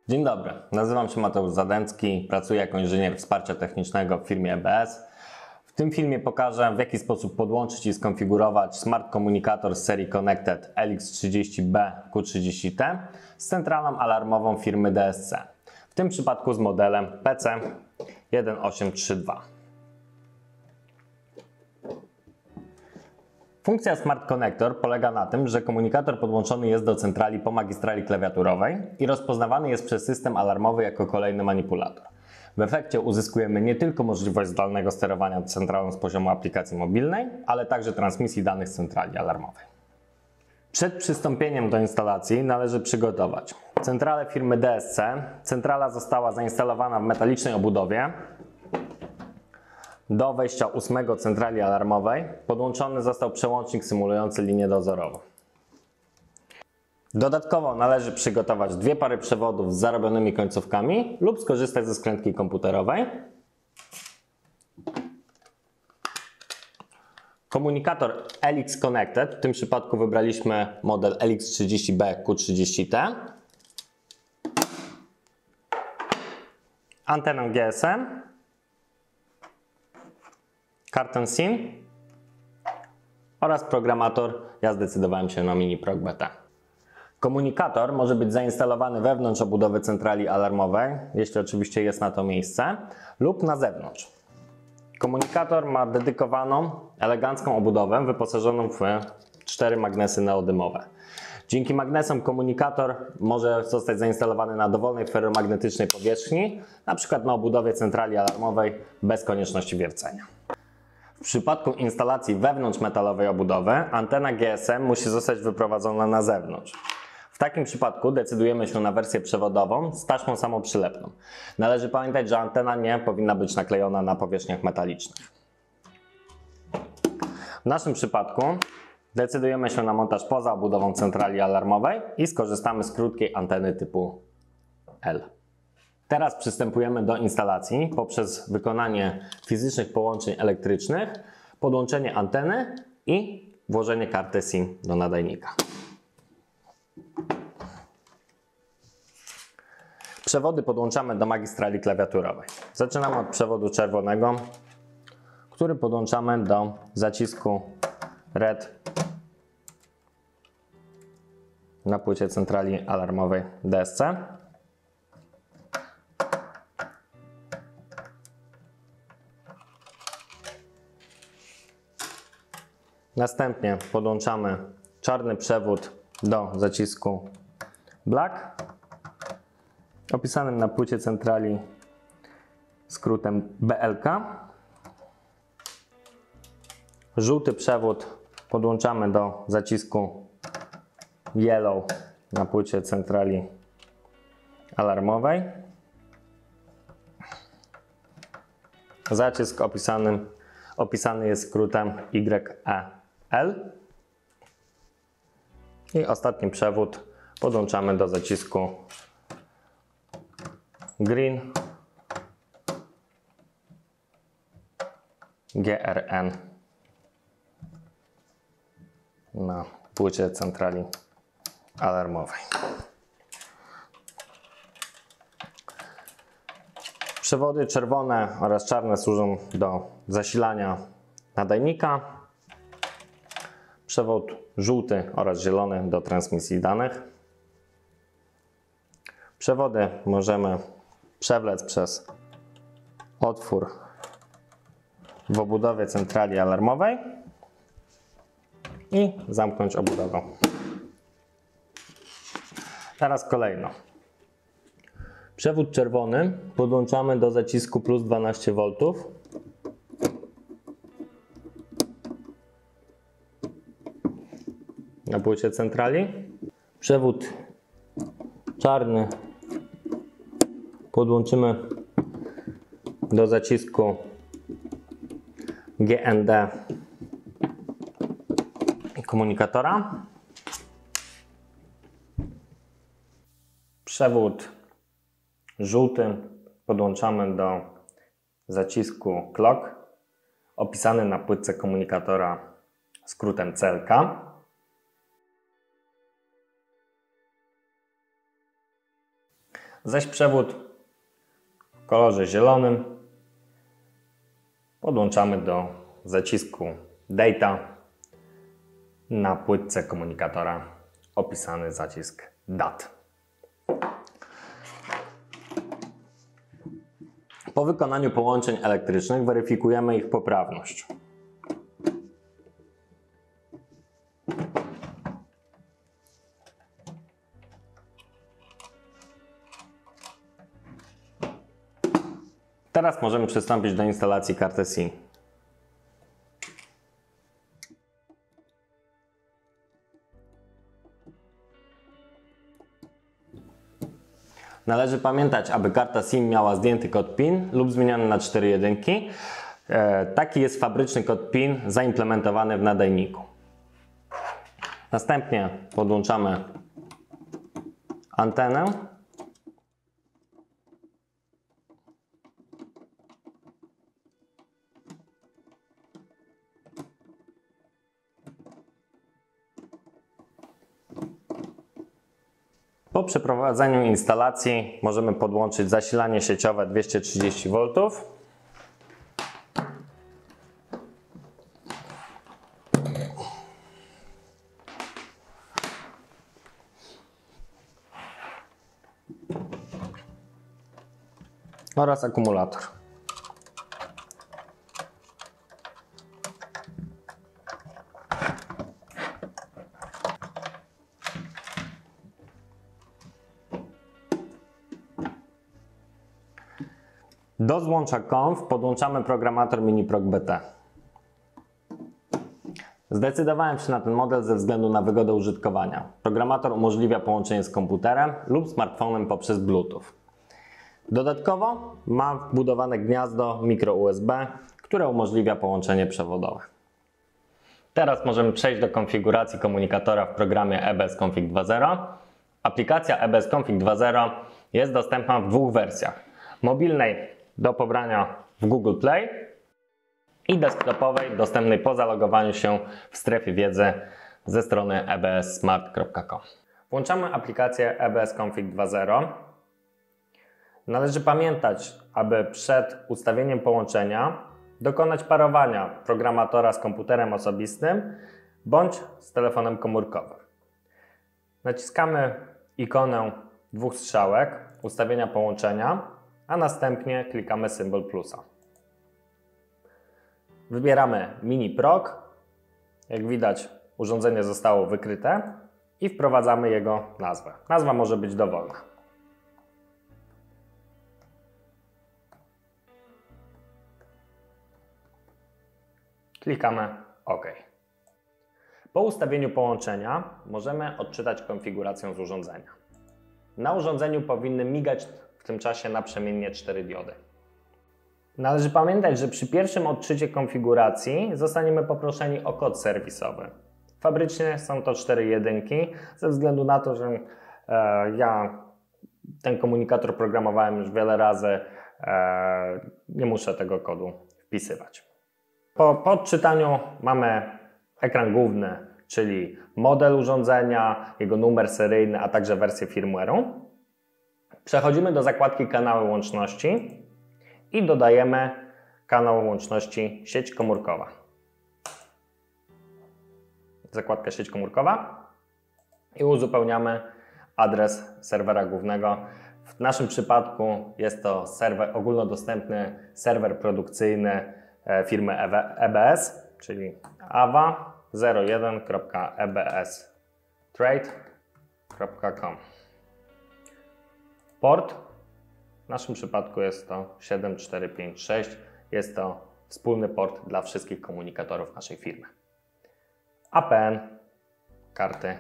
Dzień dobry, nazywam się Mateusz Zadęcki, pracuję jako inżynier wsparcia technicznego w firmie EBS. W tym filmie pokażę, w jaki sposób podłączyć i skonfigurować smart komunikator z serii Connected LX30B Q30T z centralą alarmową firmy DSC. W tym przypadku z modelem PC1832. Funkcja Smart Connector polega na tym, że komunikator podłączony jest do centrali po magistrali klawiaturowej i rozpoznawany jest przez system alarmowy jako kolejny manipulator. W efekcie uzyskujemy nie tylko możliwość zdalnego sterowania centralą z poziomu aplikacji mobilnej, ale także transmisji danych z centrali alarmowej. Przed przystąpieniem do instalacji należy przygotować centralę firmy DSC. Centrala została zainstalowana w metalicznej obudowie. Do wejścia 8 centrali alarmowej podłączony został przełącznik symulujący linię dozorową. Dodatkowo należy przygotować dwie pary przewodów z zarobionymi końcówkami lub skorzystać ze skrętki komputerowej. Komunikator LX Connected, w tym przypadku wybraliśmy model LX30B Q30T. Antenę GSM. Kartę SIM oraz programator. Ja zdecydowałem się na Mini Prog BT. Komunikator może być zainstalowany wewnątrz obudowy centrali alarmowej, jeśli oczywiście jest na to miejsce, lub na zewnątrz. Komunikator ma dedykowaną, elegancką obudowę wyposażoną w 4 magnesy neodymowe. Dzięki magnesom komunikator może zostać zainstalowany na dowolnej ferromagnetycznej powierzchni, np. na obudowie centrali alarmowej bez konieczności wiercenia. W przypadku instalacji wewnątrz metalowej obudowy antena GSM musi zostać wyprowadzona na zewnątrz. W takim przypadku decydujemy się na wersję przewodową z taśmą samoprzylepną. Należy pamiętać, że antena nie powinna być naklejona na powierzchniach metalicznych. W naszym przypadku decydujemy się na montaż poza obudową centrali alarmowej i skorzystamy z krótkiej anteny typu L. Teraz przystępujemy do instalacji poprzez wykonanie fizycznych połączeń elektrycznych, podłączenie anteny i włożenie karty SIM do nadajnika. Przewody podłączamy do magistrali klawiaturowej. Zaczynamy od przewodu czerwonego, który podłączamy do zacisku LED na płycie centrali alarmowej DSC. Następnie podłączamy czarny przewód do zacisku Black, opisanym na płycie centrali skrótem BLK. Żółty przewód podłączamy do zacisku Yellow na płycie centrali alarmowej. Zacisk opisany jest skrótem YEL. I ostatni przewód podłączamy do zacisku Green GRN na płycie centrali alarmowej. Przewody czerwone oraz czarne służą do zasilania nadajnika. Przewód żółty oraz zielony do transmisji danych. Przewody możemy przewlec przez otwór w obudowie centrali alarmowej i zamknąć obudowę. Teraz kolejno. Przewód czerwony podłączamy do zacisku plus 12 V. Na płycie centrali. Przewód czarny podłączymy do zacisku GND komunikatora. Przewód żółty podłączamy do zacisku Clock, opisany na płytce komunikatora skrótem CLK. zaś przewód w kolorze zielonym podłączamy do zacisku Data na płytce komunikatora opisany zacisk DAT. Po wykonaniu połączeń elektrycznych weryfikujemy ich poprawność. Teraz możemy przystąpić do instalacji karty SIM. Należy pamiętać, aby karta SIM miała zdjęty kod PIN lub zmieniony na 4 jedynki. Taki jest fabryczny kod PIN zaimplementowany w nadajniku. Następnie podłączamy antenę. Po przeprowadzeniu instalacji możemy podłączyć zasilanie sieciowe 230 V oraz akumulator. Do złącza CONF podłączamy programator MiniProg BT. Zdecydowałem się na ten model ze względu na wygodę użytkowania. Programator umożliwia połączenie z komputerem lub smartfonem poprzez Bluetooth. Dodatkowo ma wbudowane gniazdo micro USB, które umożliwia połączenie przewodowe. Teraz możemy przejść do konfiguracji komunikatora w programie EBS Config 2.0. Aplikacja EBS Config 2.0 jest dostępna w dwóch wersjach. Mobilnej do pobrania w Google Play i desktopowej dostępnej po zalogowaniu się w strefie wiedzy ze strony ebssmart.com. Włączamy aplikację EBS Config 2.0. Należy pamiętać, aby przed ustawieniem połączenia dokonać parowania programatora z komputerem osobistym bądź z telefonem komórkowym. Naciskamy ikonę dwóch strzałek ustawienia połączenia, a następnie klikamy symbol plusa. Wybieramy MiniProg. Jak widać, urządzenie zostało wykryte i wprowadzamy jego nazwę. Nazwa może być dowolna. Klikamy OK. Po ustawieniu połączenia możemy odczytać konfigurację z urządzenia. Na urządzeniu powinny migać w tym czasie naprzemiennie 4 diody. Należy pamiętać, że przy pierwszym odczycie konfiguracji zostaniemy poproszeni o kod serwisowy. Fabrycznie są to 4 jedynki, ze względu na to, że ja ten komunikator programowałem już wiele razy, nie muszę tego kodu wpisywać. Po odczytaniu mamy ekran główny, czyli model urządzenia, jego numer seryjny, a także wersję firmware'u. Przechodzimy do zakładki kanały łączności i dodajemy kanał łączności sieć komórkowa. Zakładka sieć komórkowa i uzupełniamy adres serwera głównego. W naszym przypadku jest to ogólnodostępny serwer produkcyjny firmy EBS, czyli ava01.ebstrade.com. Port w naszym przypadku jest to 7456. Jest to wspólny port dla wszystkich komunikatorów naszej firmy. APN karty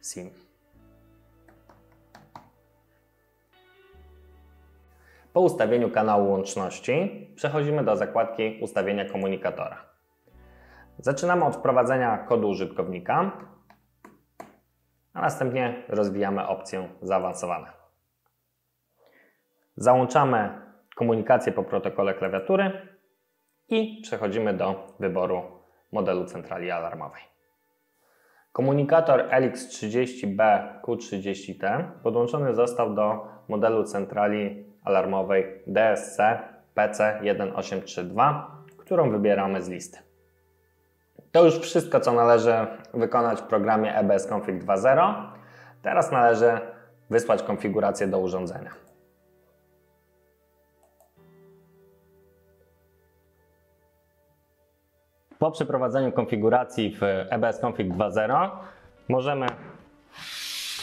SIM. Po ustawieniu kanału łączności przechodzimy do zakładki ustawienia komunikatora. Zaczynamy od wprowadzenia kodu użytkownika, a następnie rozwijamy opcję zaawansowane. Załączamy komunikację po protokole klawiatury i przechodzimy do wyboru modelu centrali alarmowej. Komunikator LX30B-Q30T podłączony został do modelu centrali alarmowej DSC PC1832, którą wybieramy z listy. To już wszystko, co należy wykonać w programie EBS Config 2.0. Teraz należy wysłać konfigurację do urządzenia. Po przeprowadzeniu konfiguracji w EBS Config 2.0 możemy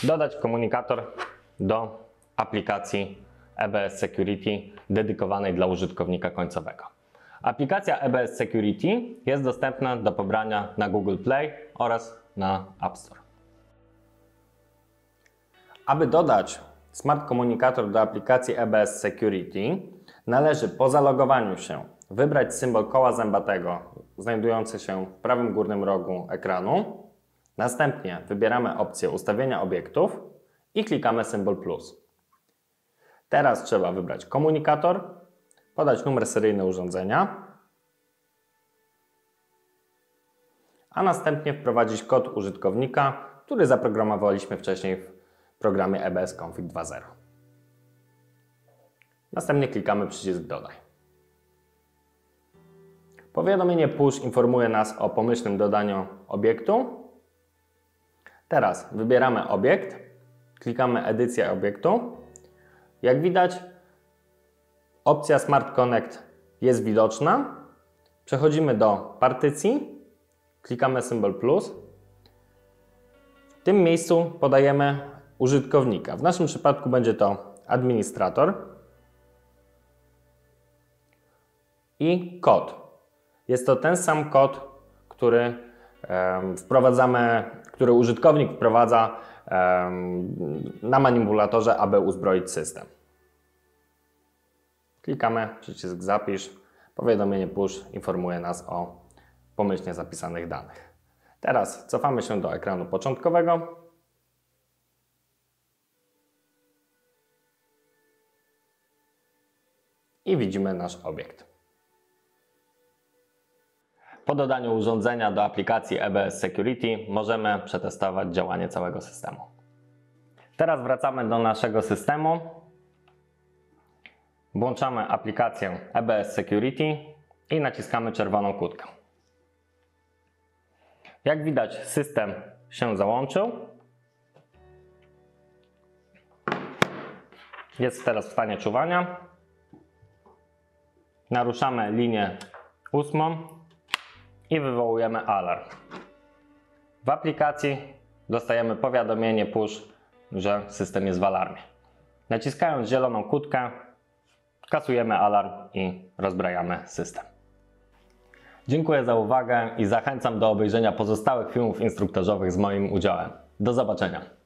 dodać komunikator do aplikacji EBS Security dedykowanej dla użytkownika końcowego. Aplikacja EBS Security jest dostępna do pobrania na Google Play oraz na App Store. Aby dodać Smart Komunikator do aplikacji EBS Security, należy po zalogowaniu się wybrać symbol koła zębatego znajdujący się w prawym górnym rogu ekranu. Następnie wybieramy opcję ustawienia obiektów i klikamy symbol plus. Teraz trzeba wybrać komunikator, podać numer seryjny urządzenia, a następnie wprowadzić kod użytkownika, który zaprogramowaliśmy wcześniej w programie EBS Config 2.0. Następnie klikamy przycisk dodaj. Powiadomienie push informuje nas o pomyślnym dodaniu obiektu. Teraz wybieramy obiekt, klikamy edycja obiektu. Jak widać, opcja Smart Connect jest widoczna. Przechodzimy do partycji, klikamy symbol plus. W tym miejscu podajemy użytkownika. W naszym przypadku będzie to administrator i kod. Jest to ten sam kod, który użytkownik wprowadza na manipulatorze, aby uzbroić system. Klikamy przycisk zapisz. Powiadomienie push informuje nas o pomyślnie zapisanych danych. Teraz cofamy się do ekranu początkowego. I widzimy nasz obiekt. Po dodaniu urządzenia do aplikacji EBS Security możemy przetestować działanie całego systemu. Teraz wracamy do naszego systemu. Włączamy aplikację EBS Security i naciskamy czerwoną kłódkę. Jak widać, system się załączył. Jest teraz w stanie czuwania. Naruszamy linię 8 i wywołujemy alarm. W aplikacji dostajemy powiadomienie push, że system jest w alarmie. Naciskając zieloną kłódkę, kasujemy alarm i rozbrajamy system. Dziękuję za uwagę i zachęcam do obejrzenia pozostałych filmów instruktażowych z moim udziałem. Do zobaczenia!